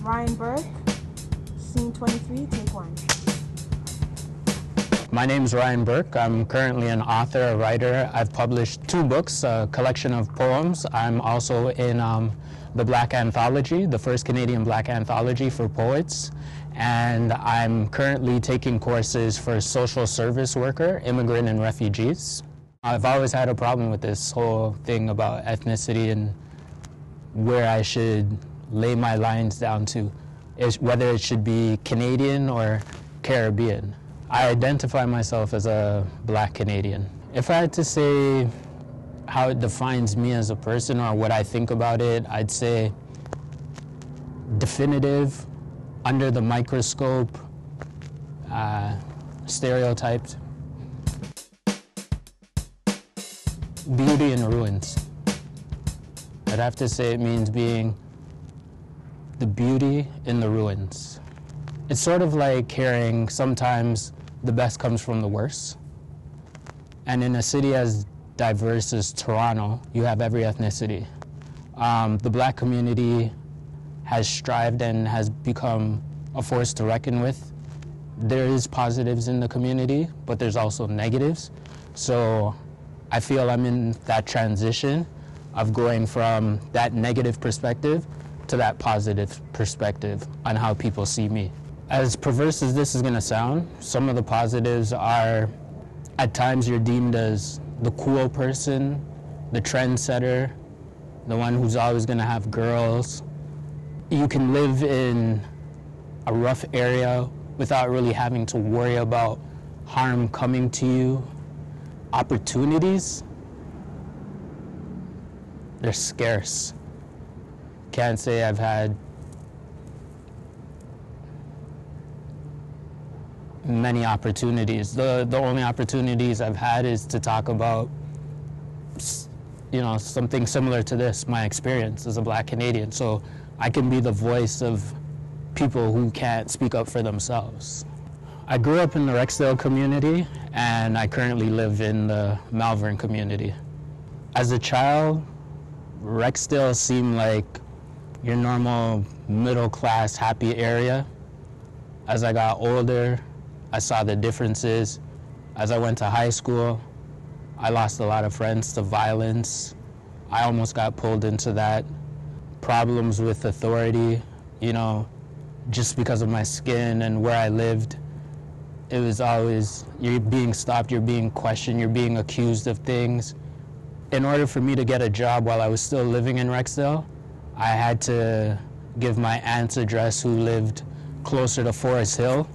Ryan Burke, scene 23, take 1. My name is Ryan Burke. I'm currently an author, a writer. I've published 2 books, a collection of poems. I'm also in the Black Anthology, the first Canadian Black Anthology for poets. And I'm currently taking courses for social service worker, immigrant, and refugees. I've always had a problem with this whole thing about ethnicity and where I should lay my lines down to, whether it should be Canadian or Caribbean. I identify myself as a Black Canadian. If I had to say how it defines me as a person or what I think about it, I'd say definitive, under the microscope, stereotyped. Beauty in ruins. I'd have to say it means being the beauty in the ruins. It's sort of like hearing sometimes the best comes from the worst. And in a city as diverse as Toronto, you have every ethnicity. The Black community has strived and has become a force to reckon with. There is positives in the community, but there's also negatives. So I feel I'm in that transition of going from that negative perspective to that positive perspective on how people see me. As perverse as this is gonna sound, some of the positives are, at times you're deemed as the cool person, the trendsetter, the one who's always gonna have girls. You can live in a rough area without really having to worry about harm coming to you. Opportunities, they're scarce. Can't say I've had many opportunities. The only opportunities I've had is to talk about, something similar to this, my experience as a Black Canadian. So I can be the voice of people who can't speak up for themselves. I grew up in the Rexdale community, and I currently live in the Malvern community. As a child, Rexdale seemed like your normal middle-class, happy area. As I got older, I saw the differences. As I went to high school, I lost a lot of friends to violence. I almost got pulled into that. Problems with authority, just because of my skin and where I lived. It was always, you're being stopped, you're being questioned, you're being accused of things. In order for me to get a job while I was still living in Rexdale, I had to give my aunt's address, who lived closer to Forest Hill,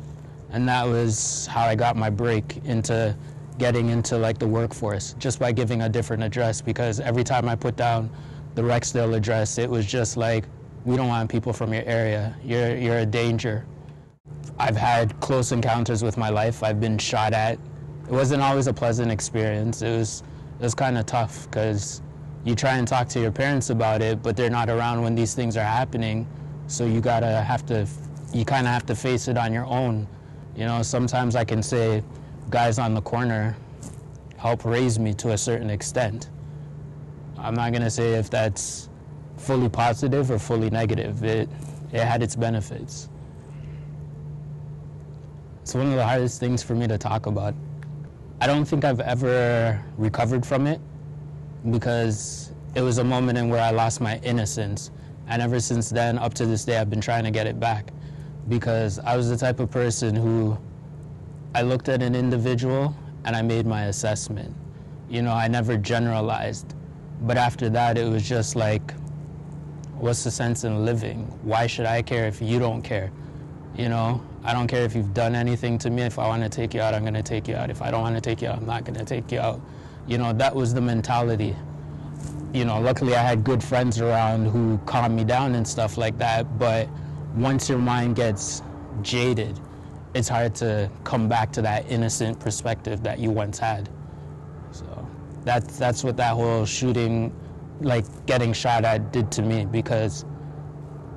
and that was how I got my break into getting into the workforce, just by giving a different address, because every time I put down the Rexdale address, it was just like, we don't want people from your area, you're a danger. I've had close encounters with my life. I've been shot at. It wasn't always a pleasant experience. It was kind of tough, because you try and talk to your parents about it, but they're not around when these things are happening. So you kind of have to face it on your own. Sometimes I can say guys on the corner help raise me to a certain extent. I'm not gonna say if that's fully positive or fully negative. It had its benefits. It's one of the hardest things for me to talk about. I don't think I've ever recovered from it, because it was a moment in where I lost my innocence. And ever since then, up to this day, I've been trying to get it back, because I was the type of person who, I looked at an individual and I made my assessment. I never generalized. But after that, it was just like, what's the sense in living? Why should I care if you don't care? I don't care if you've done anything to me. If I want to take you out, I'm going to take you out. If I don't want to take you out, I'm not going to take you out. That was the mentality. Luckily I had good friends around who calmed me down and stuff like that, but once your mind gets jaded, it's hard to come back to that innocent perspective that you once had. So that's what that whole shooting, getting shot at, did to me, because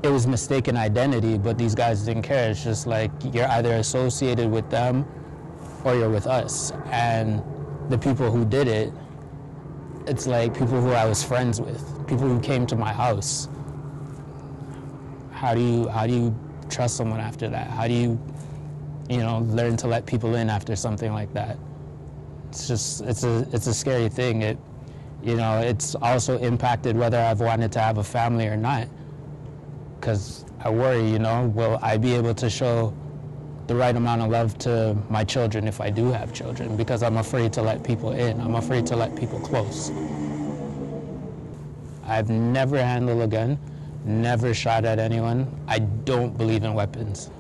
it was mistaken identity, but these guys didn't care. It's just like, you're either associated with them or you're with us. And the people who did it, it's like people who I was friends with, people who came to my house. how do you trust someone after that? How do you, learn to let people in after something like that? It's just, it's a scary thing. It's also impacted whether I've wanted to have a family or not. Because I worry, will I be able to show the right amount of love to my children if I do have children? Because I'm afraid to let people in. I'm afraid to let people close. I've never handled a gun, never shot at anyone. I don't believe in weapons.